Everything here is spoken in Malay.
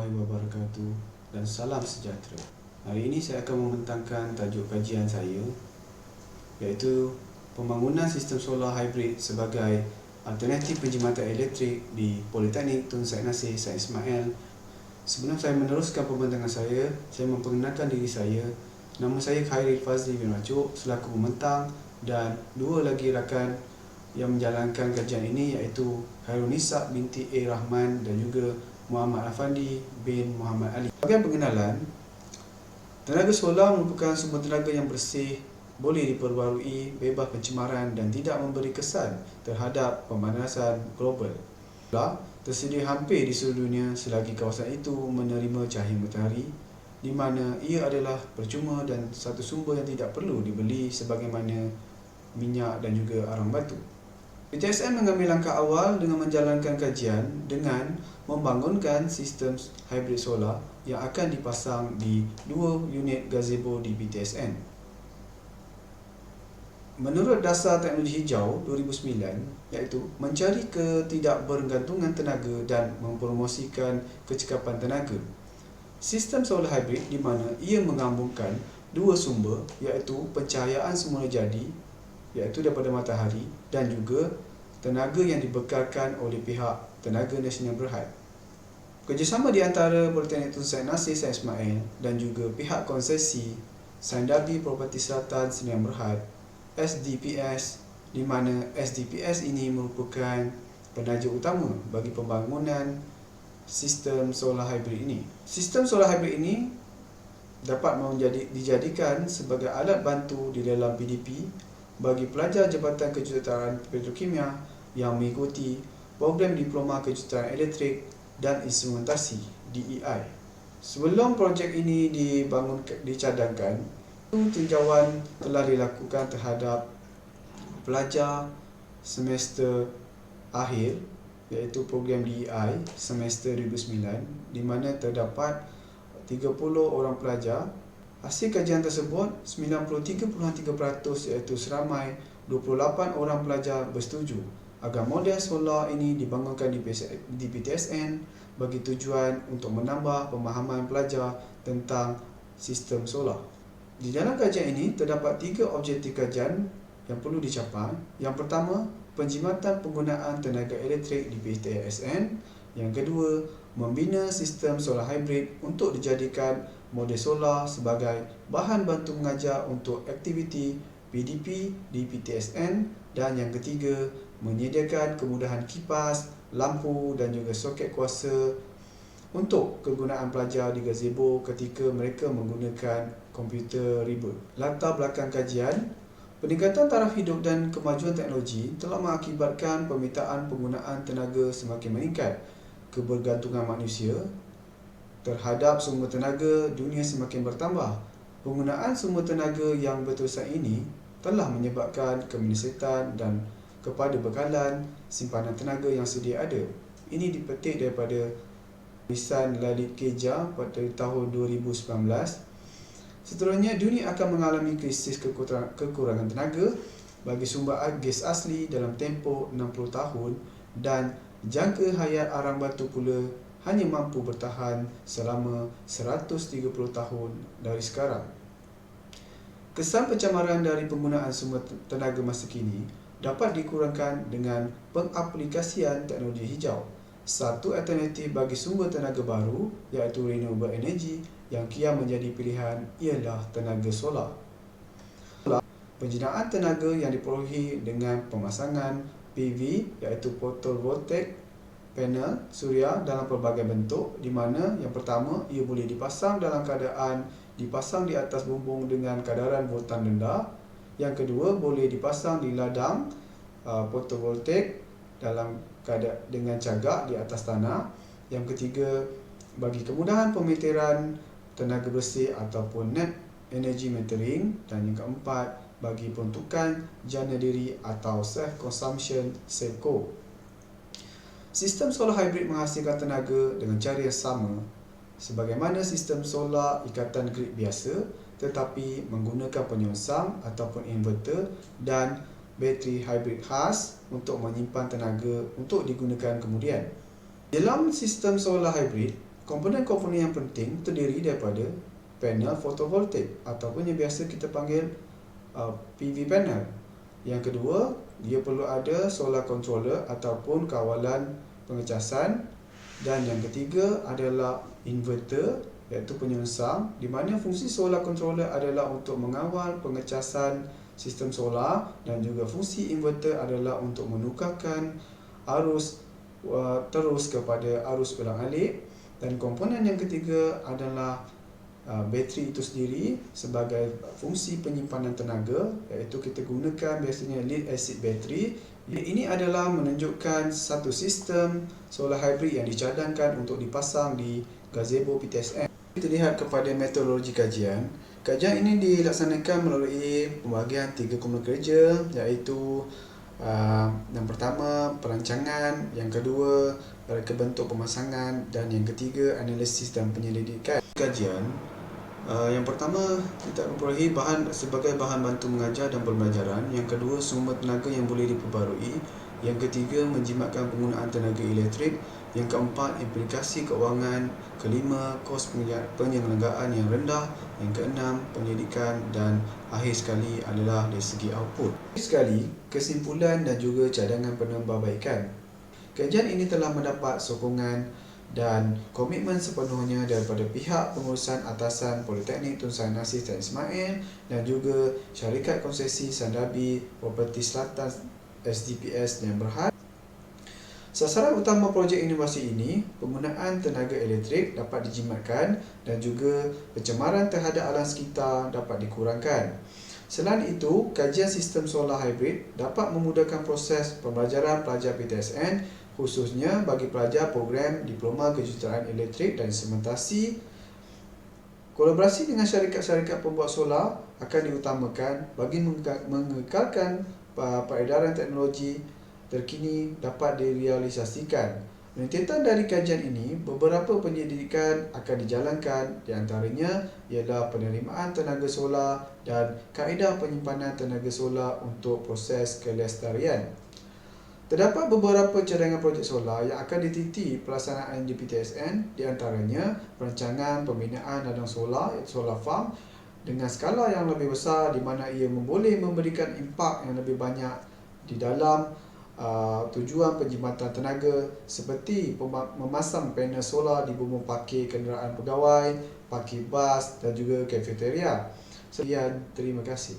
warahmatullahi wabarakatuh dan salam sejahtera. Hari ini saya akan membentangkan tajuk kajian saya, iaitu pembangunan sistem solar hybrid sebagai alternatif penjimatan elektrik di Politeknik Tun Said Nasir Said Ismail. Sebelum saya meneruskan pembentangan saya memperkenalkan diri saya. Nama saya Khairil Fazli bin Racuk selaku pembentang, dan dua lagi rakan yang menjalankan kajian ini, iaitu Khairunisa binti A. Rahman dan juga Muhammad Afandi bin Muhammad Ali. Sebagai pengenalan, tenaga solar merupakan sumber tenaga yang bersih, boleh diperbarui, bebas pencemaran dan tidak memberi kesan terhadap pemanasan global. Solar tersedia hampir di seluruh dunia selagi kawasan itu menerima cahaya matahari, di mana ia adalah percuma dan satu sumber yang tidak perlu dibeli sebagaimana minyak dan juga arang batu. PTSN mengambil langkah awal dengan menjalankan kajian dengan membangunkan sistem hybrid solar yang akan dipasang di 2 unit gazebo di PTSN. Menurut Dasar Teknologi Hijau 2009, iaitu mencari ketidakbergantungan tenaga dan mempromosikan kecekapan tenaga. Sistem solar hybrid di mana ia menggabungkan dua sumber, iaitu pencahayaan semula jadi, iaitu daripada matahari, dan juga tenaga yang dibekalkan oleh pihak Tenaga Nasional Berhad. Kerjasama di antara Politeknik Tun Said Nasir Said Ismail dan juga pihak konsesi Saindabi Property Selatan Sdn Berhad SDPS, di mana SDPS ini merupakan penaja utama bagi pembangunan sistem solar hybrid ini. Sistem solar hybrid ini dapat dijadikan sebagai alat bantu di dalam PDP bagi pelajar Jabatan Kejuruteraan Petrokimia yang mengikuti program Diploma Kejuruteraan Elektrik dan Instrumentasi DEI. Sebelum projek ini dicadangkan, tinjauan telah dilakukan terhadap pelajar semester akhir, iaitu program DEI semester 2009, di mana terdapat 30 orang pelajar. Hasil kajian tersebut 93.3%, iaitu seramai 28 orang pelajar bersetuju agar model solar ini dibangunkan di PTSN bagi tujuan untuk menambah pemahaman pelajar tentang sistem solar. Di dalam kajian ini terdapat 3 objektif kajian yang perlu dicapai. Yang pertama, penjimatan penggunaan tenaga elektrik di PTSN. Yang kedua, membina sistem solar hybrid untuk dijadikan model solar sebagai bahan bantu mengajar untuk aktiviti PDP di PTSN. Dan yang ketiga, menyediakan kemudahan kipas, lampu dan juga soket kuasa untuk kegunaan pelajar di gazebo ketika mereka menggunakan komputer ribut. Latar belakang kajian: peningkatan taraf hidup dan kemajuan teknologi telah mengakibatkan permintaan penggunaan tenaga semakin meningkat. Kebergantungan manusia terhadap sumber tenaga dunia semakin bertambah. Penggunaan sumber tenaga yang berterusan ini telah menyebabkan kemerosotan dan kepada bekalan simpanan tenaga yang sedia ada. Ini dipetik daripada tulisan Lalit Keja pada tahun 2019. Seterusnya, dunia akan mengalami krisis kekurangan tenaga bagi sumber gas asli dalam tempoh 60 tahun, dan jangka hayat arang batu pula hanya mampu bertahan selama 130 tahun dari sekarang. Kesan pencemaran dari penggunaan sumber tenaga masa kini dapat dikurangkan dengan pengaplikasian teknologi hijau. Satu alternatif bagi sumber tenaga baru, iaitu renewable energy, yang kian menjadi pilihan ialah tenaga solar. Penjinaan tenaga yang diperolehi dengan pemasangan PV, iaitu photovoltaic panel suria dalam pelbagai bentuk, di mana yang pertama, ia boleh dipasang dalam keadaan dipasang di atas bumbung dengan kadaran voltan rendah. Yang kedua, boleh dipasang di ladang fotovoltaik dengan cagak di atas tanah. Yang ketiga, bagi kemudahan pemeteran tenaga bersih ataupun net energy metering. Dan yang keempat, bagi peruntukan jana diri atau self-consumption SELCO. Sistem solar hybrid menghasilkan tenaga dengan cara yang sama sebagaimana sistem solar ikatan grid biasa, tetapi menggunakan penyongsang ataupun inverter dan bateri hybrid khas untuk menyimpan tenaga untuk digunakan kemudian. Dalam sistem solar hybrid, Komponen-komponen yang penting terdiri daripada panel fotovoltaik ataupun yang biasa kita panggil PV panel. Yang kedua, dia perlu ada solar controller ataupun kawalan pengecasan. Dan yang ketiga adalah inverter iaitu penyengsang, di mana fungsi solar controller adalah untuk mengawal pengecasan sistem solar dan juga fungsi inverter adalah untuk menukarkan arus terus kepada arus ulang-alik. Dan komponen yang ketiga adalah bateri itu sendiri sebagai fungsi penyimpanan tenaga, iaitu kita gunakan biasanya lead acid battery. Ini adalah menunjukkan satu sistem solar hybrid yang dicadangkan untuk dipasang di gazebo PTSN. Kita lihat kepada metodologi kajian. Kajian ini dilaksanakan melalui pembahagian 3 komponen kerja, iaitu yang pertama perancangan, yang kedua reka bentuk pemasangan, dan yang ketiga analisis dan penyelidikan. Kajian yang pertama kita memperolehi bahan sebagai bahan bantu mengajar dan pembelajaran, yang kedua sumber tenaga yang boleh diperbarui, yang ketiga menjimatkan penggunaan tenaga elektrik, yang keempat implikasi keuangan, kelima kos penyelenggaraan yang rendah, yang keenam penyelidikan, dan akhir sekali adalah dari segi output. Sekali kesimpulan dan juga cadangan penambahbaikan. Kajian ini telah mendapat sokongan dan komitmen sepenuhnya daripada pihak pengurusan atasan Politeknik Tun Sri Nasir Tan Ismail dan juga syarikat konsesi Sandabi Property Selatan SDPS yang Berhad. Sasaran utama projek inovasi ini, penggunaan tenaga elektrik dapat dijimatkan dan juga pencemaran terhadap alam sekitar dapat dikurangkan. Selain itu, kajian sistem solar hybrid dapat memudahkan proses pembelajaran pelajar PTSN, khususnya bagi pelajar program Diploma Kejuruteraan Elektrik dan Instrumentasi. Kolaborasi dengan syarikat-syarikat pembuat solar akan diutamakan bagi mengekalkan peredaran teknologi terkini dapat direalisasikan. Rentetan dari kajian ini, beberapa penyelidikan akan dijalankan, di antaranya ialah penerimaan tenaga solar dan kaedah penyimpanan tenaga solar untuk proses kelestarian. Terdapat beberapa cadangan projek solar yang akan diteliti pelaksanaan di PTSN, di antaranya perancangan pembinaan ladang solar, iaitu solar farm, dengan skala yang lebih besar di mana ia boleh memberikan impak yang lebih banyak di dalam tujuan penjimatan tenaga seperti memasang panel solar di bumbu parkir kenderaan pegawai, parkir bas dan juga kafeteria. Sekian, terima kasih.